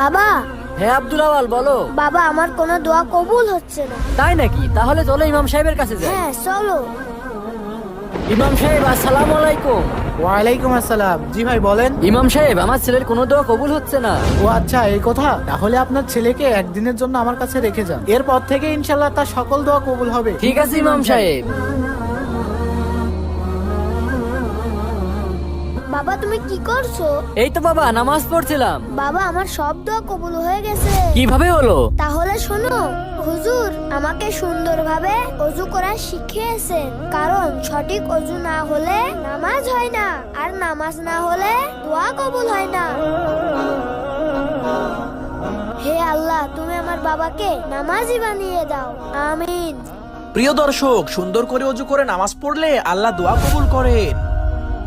বাবা। হ্যাঁ আব্দুল আওয়াল বলো। বাবা, আমার কোনো দোয়া কবুল হচ্ছে না। তাই নাকি? তাহলে চলো ইমাম সাহেবের কাছে যাই। হ্যাঁ চলো। ইমাম সাহেব আসসালামু আলাইকুম। ওয়ালাইকুম আসসালাম। জি ভাই বলেন। ইমাম সাহেব, আমার ছেলের কোনো দোয়া কবুল হচ্ছে না। ও আচ্ছা, এই কথা। তাহলে আপনার ছেলেকে একদিনের জন্য আমার কাছে রেখে যান, এরপর থেকে ইনশাল্লাহ তার সকল দোয়া কবুল হবে। ঠিক আছে ইমাম সাহেব। বাবা, তুমি কি করছো? এই তো বাবা, নামাজ পড়ছিলাম। বাবা, আমার সব দোয়া কবুল হয়ে গেছে। কিভাবে হলো? তাহলে শোনো, হুজুর আমাকে সুন্দরভাবে অজু করা শিখিয়েছেন। কারণ সঠিক অজু না হলে নামাজ হয় না, আর নামাজ না হলে দোয়া কবুল হয় না। হে আল্লাহ, তুমি আমার বাবাকে নামাজি বানিয়ে দাও। আমিন। প্রিয় দর্শক, সুন্দর করে অজু করে নামাজ পড়লে আল্লাহ দোয়া কবুল করেন।